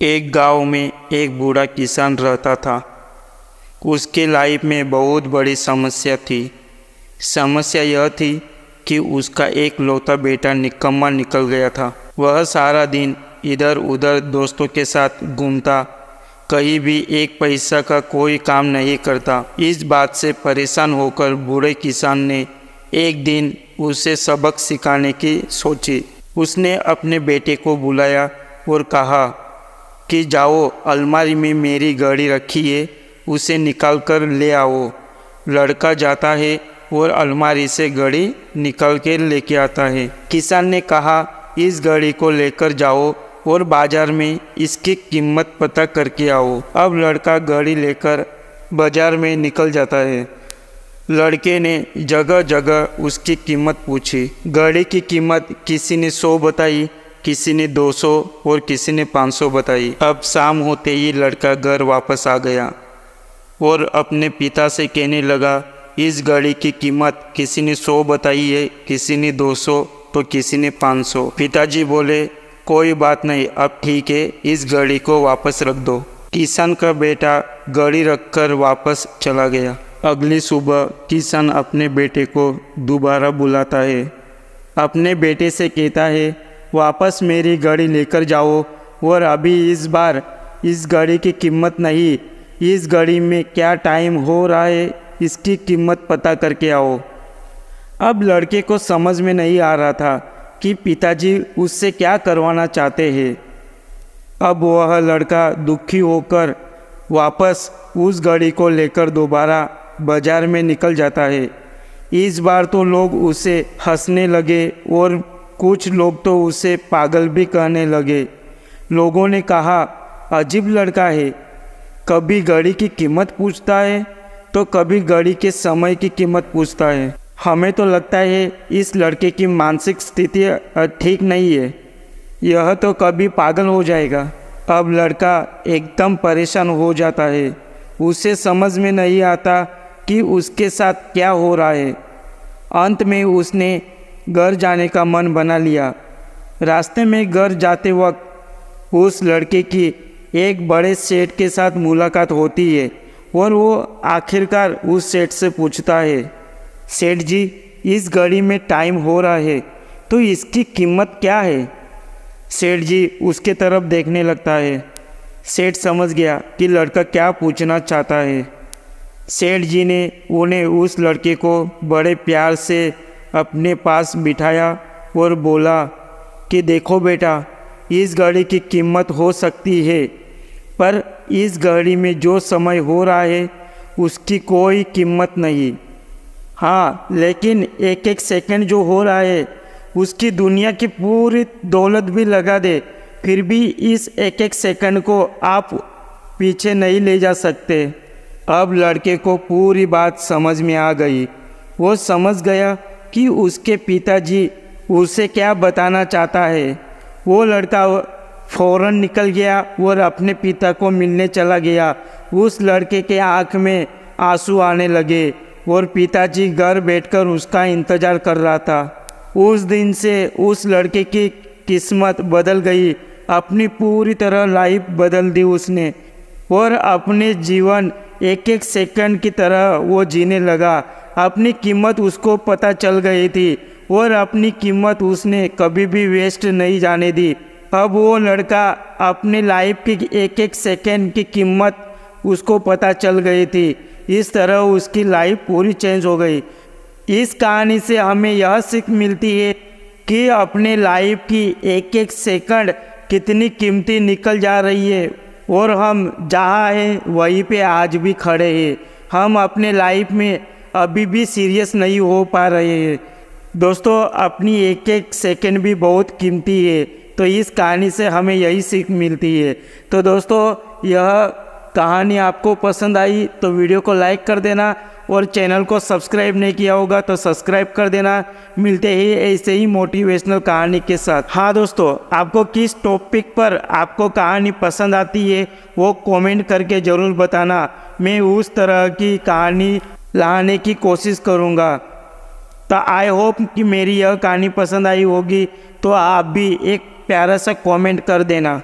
एक गांव में एक बूढ़ा किसान रहता था। उसके लाइफ में बहुत बड़ी समस्या थी। समस्या यह थी कि उसका एक लौता बेटा निकम्मा निकल गया था। वह सारा दिन इधर उधर दोस्तों के साथ घूमता, कहीं भी एक पैसा का कोई काम नहीं करता। इस बात से परेशान होकर बूढ़े किसान ने एक दिन उसे सबक सिखाने की सोची। उसने अपने बेटे को बुलाया और कहा कि जाओ, अलमारी में मेरी घड़ी रखी है, उसे निकाल कर ले आओ। लड़का जाता है और अलमारी से घड़ी निकाल के लेके आता है। किसान ने कहा, इस घड़ी को लेकर जाओ और बाजार में इसकी कीमत पता करके आओ। अब लड़का घड़ी लेकर बाजार में निकल जाता है। लड़के ने जगह जगह उसकी कीमत पूछी। घड़ी की कीमत किसी ने 100 बताई, किसी ने 200 और किसी ने 500 बताई। अब शाम होते ही लड़का घर वापस आ गया और अपने पिता से कहने लगा, इस घड़ी की कीमत किसी ने 100 बताई है, किसी ने 200 तो किसी ने 500। पिताजी बोले, कोई बात नहीं, अब ठीक है, इस घड़ी को वापस रख दो। किसान का बेटा घड़ी रखकर वापस चला गया। अगली सुबह किसान अपने बेटे को दोबारा बुलाता है। अपने बेटे से कहता है, वापस मेरी घड़ी लेकर जाओ और अभी इस बार इस घड़ी की कीमत नहीं, इस घड़ी में क्या टाइम हो रहा है इसकी कीमत पता करके आओ। अब लड़के को समझ में नहीं आ रहा था कि पिताजी उससे क्या करवाना चाहते हैं। अब वह लड़का दुखी होकर वापस उस घड़ी को लेकर दोबारा बाजार में निकल जाता है। इस बार तो लोग उसे हंसने लगे और कुछ लोग तो उसे पागल भी कहने लगे। लोगों ने कहा, अजीब लड़का है, कभी घड़ी की कीमत पूछता है तो कभी घड़ी के समय की कीमत पूछता है। हमें तो लगता है इस लड़के की मानसिक स्थिति ठीक नहीं है, यह तो कभी पागल हो जाएगा। अब लड़का एकदम परेशान हो जाता है। उसे समझ में नहीं आता कि उसके साथ क्या हो रहा है। अंत में उसने घर जाने का मन बना लिया। रास्ते में घर जाते वक्त उस लड़के की एक बड़े सेठ के साथ मुलाकात होती है और वो आखिरकार उस सेठ से पूछता है, सेठ जी, इस घड़ी में टाइम हो रहा है तो इसकी कीमत क्या है? सेठ जी उसके तरफ देखने लगता है। सेठ समझ गया कि लड़का क्या पूछना चाहता है। सेठ जी ने उन्हें उस लड़के को बड़े प्यार से अपने पास बिठाया और बोला कि देखो बेटा, इस घड़ी की कीमत हो सकती है, पर इस घड़ी में जो समय हो रहा है उसकी कोई कीमत नहीं। हाँ, लेकिन एक एक सेकंड जो हो रहा है उसकी दुनिया की पूरी दौलत भी लगा दे, फिर भी इस एक एक सेकंड को आप पीछे नहीं ले जा सकते। अब लड़के को पूरी बात समझ में आ गई। वो समझ गया कि उसके पिताजी उसे क्या बताना चाहता है। वो लड़का फौरन निकल गया और अपने पिता को मिलने चला गया। उस लड़के के आँख में आंसू आने लगे और पिताजी घर बैठकर उसका इंतज़ार कर रहा था। उस दिन से उस लड़के की किस्मत बदल गई। अपनी पूरी तरह लाइफ बदल दी उसने और अपने जीवन एक एक सेकंड की तरह वो जीने लगा। अपनी कीमत उसको पता चल गई थी और अपनी कीमत उसने कभी भी वेस्ट नहीं जाने दी। अब वो लड़का अपने लाइफ की एक एक सेकंड की कीमत उसको पता चल गई थी। इस तरह उसकी लाइफ पूरी चेंज हो गई। इस कहानी से हमें यह सीख मिलती है कि अपने लाइफ की एक एक सेकंड कितनी कीमती निकल जा रही है और हम जहाँ हैं वहीं पे आज भी खड़े हैं। हम अपने लाइफ में अभी भी सीरियस नहीं हो पा रहे हैं। दोस्तों, अपनी एक एक सेकंड भी बहुत कीमती है, तो इस कहानी से हमें यही सीख मिलती है। तो दोस्तों, यह कहानी आपको पसंद आई तो वीडियो को लाइक कर देना और चैनल को सब्सक्राइब नहीं किया होगा तो सब्सक्राइब कर देना। मिलते ही ऐसे ही मोटिवेशनल कहानी के साथ। हाँ दोस्तों, आपको किस टॉपिक पर आपको कहानी पसंद आती है वो कमेंट करके ज़रूर बताना। मैं उस तरह की कहानी लाने की कोशिश करूँगा। तो आई होप कि मेरी यह कहानी पसंद आई होगी, तो आप भी एक प्यारा सा कमेंट कर देना।